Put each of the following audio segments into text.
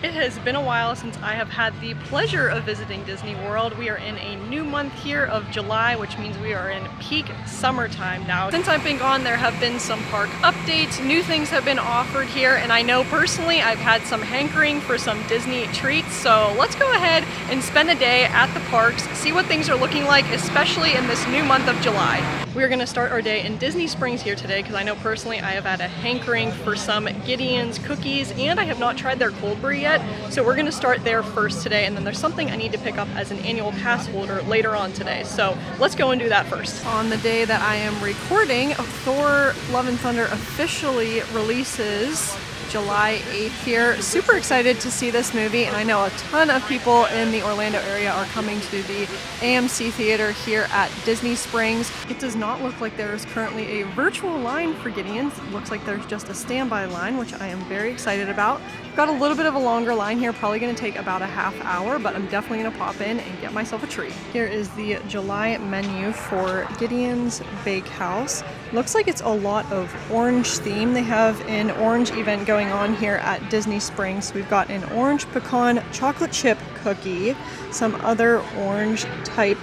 It has been a while since I have had the pleasure of visiting Disney World. We are in a new month here of July, which means we are in peak summertime now. Since I've been gone, there have been some park updates, new things have been offered here, and I know personally I've had some hankering for some Disney treats, so let's go ahead and spend a day at the parks, see what things are looking like, especially in this new month of July. We're gonna start our day in Disney Springs here today because I know personally I have had a hankering for some Gideon's cookies, and I have not tried their cold brew yet. So we're gonna start there first today, and then there's something I need to pick up as an annual pass holder later on today. So let's go and do that first. On the day that I am recording, Thor Love and Thunder officially releases July 8th here. Super excited to see this movie, and I know a ton of people in the Orlando area are coming to the AMC theater here at Disney Springs. It does not look like there is currently a virtual line for Gideon's. It looks like there's just a standby line, which I am very excited about. Got a little bit of a longer line here, probably going to take about a half hour, but I'm definitely going to pop in and get myself a treat. Here is the July menu for Gideon's Bakehouse. Looks like it's a lot of orange theme. They have an orange event going on here at Disney Springs. We've got an orange pecan chocolate chip cookie, some other orange type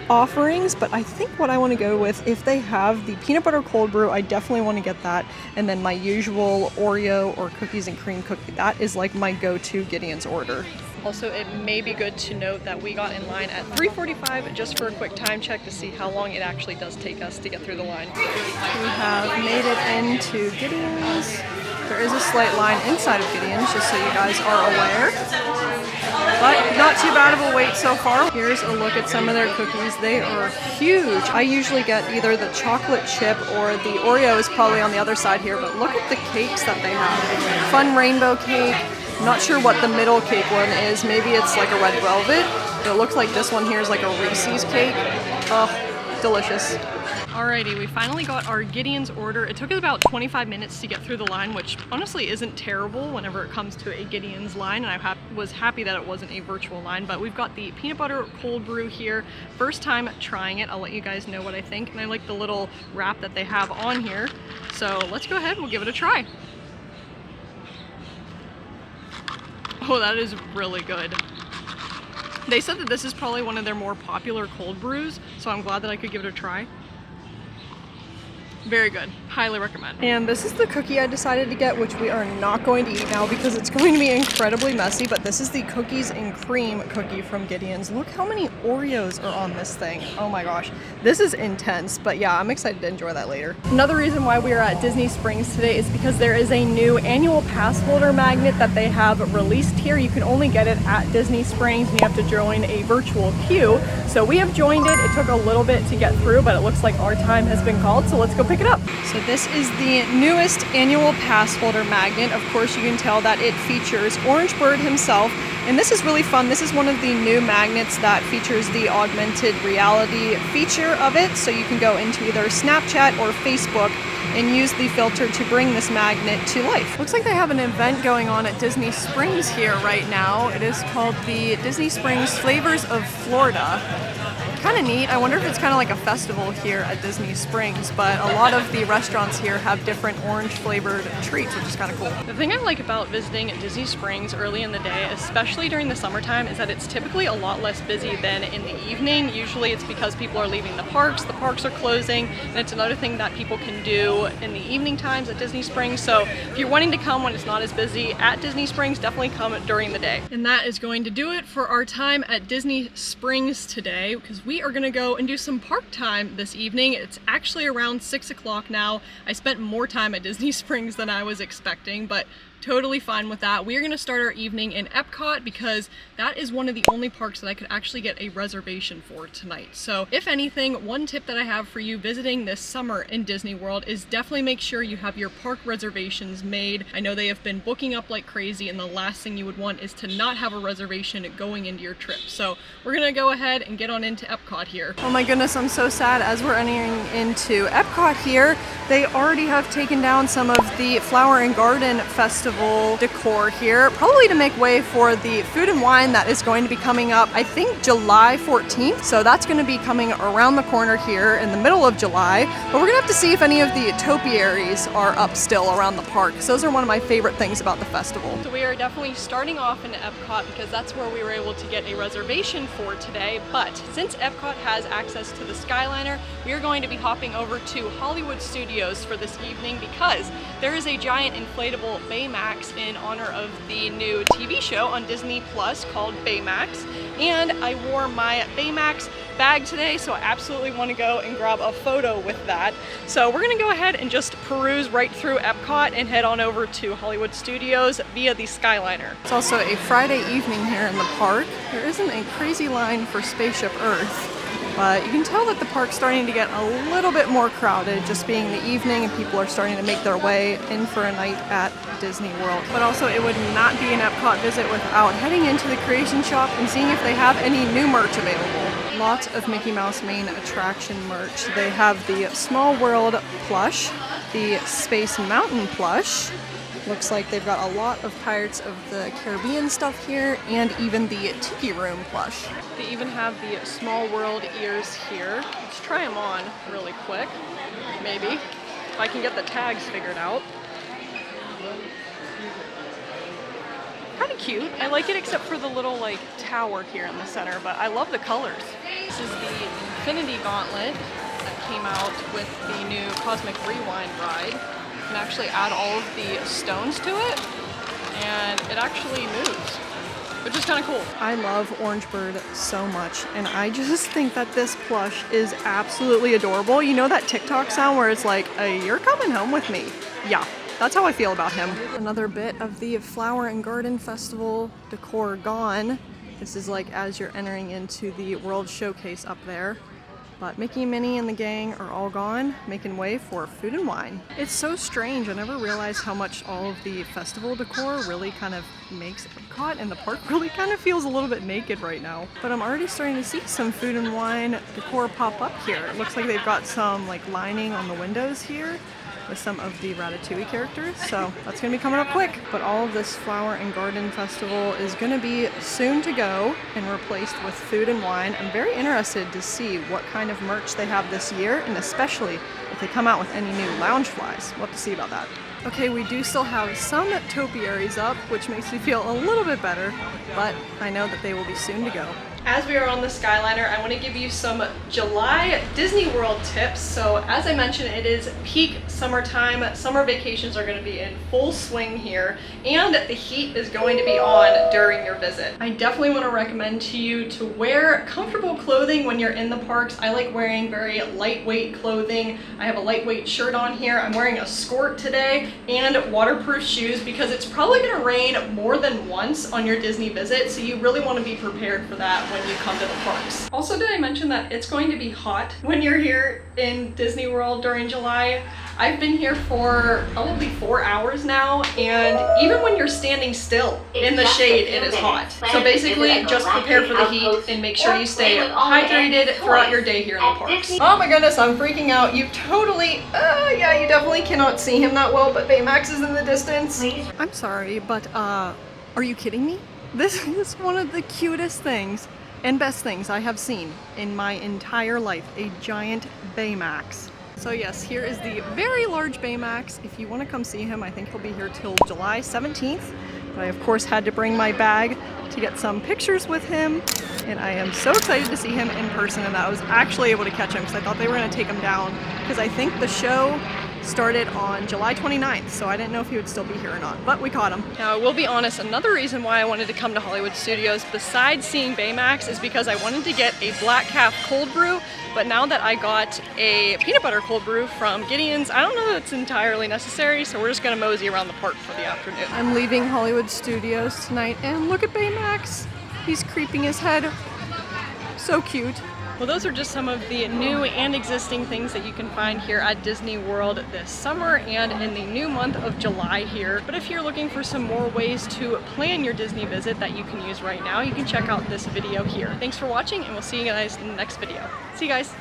offerings, but I think what I want to go with, if they have the peanut butter cold brew, I definitely want to get that, and then my usual Oreo or cookies and cream cookie. That is like my go-to Gideon's order. Also, it may be good to note that we got in line at 3:45 just for a quick time check to see how long it actually does take us to get through the line. We have made it into Gideon's. There is a slight line inside of Gideon's, just so you guys are aware. But not too bad of a wait so far. Here's a look at some of their cookies. They are huge. I usually get either the chocolate chip or the Oreo is probably on the other side here, but look at the cakes that they have. Fun rainbow cake. I'm not sure what the middle cake one is. Maybe it's like a red velvet. It looks like this one here is like a Reese's cake. Oh, delicious. Alrighty, we finally got our Gideon's order. It took us about 25 minutes to get through the line, which honestly isn't terrible whenever it comes to a Gideon's line, and I was happy that it wasn't a virtual line. But we've got the peanut butter cold brew here. First time trying it. I'll let you guys know what I think, and I like the little wrap that they have on here. So let's go ahead and we'll give it a try. Oh, that is really good. They said that this is probably one of their more popular cold brews, so I'm glad that I could give it a try. Very good. Highly recommend. And this is the cookie I decided to get, which we are not going to eat now because it's going to be incredibly messy, but this is the cookies and cream cookie from Gideon's. Look how many Oreos are on this thing. Oh my gosh. This is intense, but yeah, I'm excited to enjoy that later. Another reason why we are at Disney Springs today is because there is a new annual pass holder magnet that they have released here. You can only get it at Disney Springs, and you have to join a virtual queue. So we have joined it. It took a little bit to get through, but it looks like our time has been called, so let's go pick it up. So this is the newest annual pass holder magnet. Of course, you can tell that it features Orange Bird himself, and this is really fun. This is one of the new magnets that features the augmented reality feature of it, so you can go into either Snapchat or Facebook and use the filter to bring this magnet to life. Looks like they have an event going on at Disney Springs here right now. It is called the Disney Springs Flavors of Florida. Kind of neat. I wonder if it's kind of like a festival here at Disney Springs, but a lot of the restaurants here have different orange flavored treats, which is kind of cool. The thing I like about visiting Disney Springs early in the day, especially during the summertime, is that it's typically a lot less busy than in the evening. Usually it's because people are leaving the parks are closing, and it's another thing that people can do in the evening times at Disney Springs. So if you're wanting to come when it's not as busy at Disney Springs, definitely come during the day. And that is going to do it for our time at Disney Springs today, because we are going to go and do some park time this evening. It's actually around 6 o'clock now. I spent more time at Disney Springs than I was expecting, but totally fine with that. We are going to start our evening in Epcot because that is one of the only parks that I could actually get a reservation for tonight. So if anything, one tip that I have for you visiting this summer in Disney World is definitely make sure you have your park reservations made. I know they have been booking up like crazy, and the last thing you would want is to not have a reservation going into your trip. So we're going to go ahead and get on into Epcot here. Oh my goodness, I'm so sad. As we're entering into Epcot here, they already have taken down some of the Flower and Garden festival festival decor here, probably to make way for the food and wine that is going to be coming up, I think July 14th. So that's going to be coming around the corner here in the middle of July. But we're going to have to see if any of the topiaries are up still around the park, because those are one of my favorite things about the festival. So we are definitely starting off in Epcot because that's where we were able to get a reservation for today. But since Epcot has access to the Skyliner, we are going to be hopping over to Hollywood Studios for this evening because there is a giant inflatable Baymax in honor of the new TV show on Disney Plus called Baymax. And I wore my Baymax bag today, so I absolutely want to go and grab a photo with that. So we're going to go ahead and just peruse right through Epcot and head on over to Hollywood Studios via the Skyliner. It's also a Friday evening here in the park. There isn't a crazy line for Spaceship Earth, but you can tell that the park's starting to get a little bit more crowded, just being the evening and people are starting to make their way in for a night at Disney World. But also it would not be an Epcot visit without heading into the Creation Shop and seeing if they have any new merch available. Lots of Mickey Mouse main attraction merch. They have the Small World plush, the Space Mountain plush. Looks like they've got a lot of Pirates of the Caribbean stuff here, and even the Tiki Room plush. They even have the Small World ears here. Let's try them on really quick, maybe, if I can get the tags figured out. Kind of cute. I like it except for the little like tower here in the center, but I love the colors. This is the Infinity Gauntlet that came out with the new Cosmic Rewind ride. You can actually add all of the stones to it, and it actually moves, which is kind of cool. I love Orange Bird so much, and I just think that this plush is absolutely adorable. You know that TikTok sound where it's like, you're coming home with me? Yeah, that's how I feel about him. Another bit of the Flower and Garden Festival decor gone. This is like as you're entering into the World Showcase up there. But Mickey, Minnie, and the gang are all gone, making way for food and wine. It's so strange. I never realized how much all of the festival decor really kind of makes Epcot, and the park really kind of feels a little bit naked right now. But I'm already starting to see some food and wine decor pop up here. It looks like they've got some like lining on the windows here with some of the Ratatouille characters, so that's gonna be coming up quick. But all of this Flower and Garden Festival is gonna be soon to go and replaced with food and wine. I'm very interested to see what kind of merch they have this year, and especially if they come out with any new lounge flies. We'll have to see about that. Okay, we do still have some topiaries up, which makes me feel a little bit better, but I know that they will be soon to go. As we are on the Skyliner, I want to give you some July Disney World tips. So as I mentioned, it is peak summertime. Summer vacations are going to be in full swing here, and the heat is going to be on during your visit. I definitely want to recommend to you to wear comfortable clothing when you're in the parks. I like wearing very lightweight clothing. I have a lightweight shirt on here. I'm wearing a skirt today and waterproof shoes because it's probably going to rain more than once on your Disney visit, so you really want to be prepared for that when you come to the parks. Also, did I mention that it's going to be hot when you're here in Disney World during July? I've been here for probably 4 hours now, and even when you're standing still in the shade, it is hot. So basically, just prepare for the heat and make sure you stay hydrated throughout your day here in the parks. Oh my goodness, I'm freaking out. You totally, yeah, you definitely cannot see him that well, but Baymax is in the distance. I'm sorry, but are you kidding me? This is one of the cutest things and best things I have seen in my entire life, a giant Baymax. So yes, here is the very large Baymax. If you want to come see him, I think he'll be here till July 17th. But I of course had to bring my bag to get some pictures with him, and I am so excited to see him in person, and I was actually able to catch him because I thought they were going to take him down because I think the show started on July 29th, so I didn't know if he would still be here or not, but we caught him. Now, I will be honest, another reason why I wanted to come to Hollywood Studios besides seeing Baymax is because I wanted to get a black calf cold brew, but now that I got a peanut butter cold brew from Gideon's, I don't know that it's entirely necessary, so we're just gonna mosey around the park for the afternoon. I'm leaving Hollywood Studios tonight, and look at Baymax. He's creeping his head. So cute. Well, those are just some of the new and existing things that you can find here at Disney World this summer and in the new month of July here. But if you're looking for some more ways to plan your Disney visit that you can use right now, you can check out this video here. Thanks for watching, and we'll see you guys in the next video. See you guys.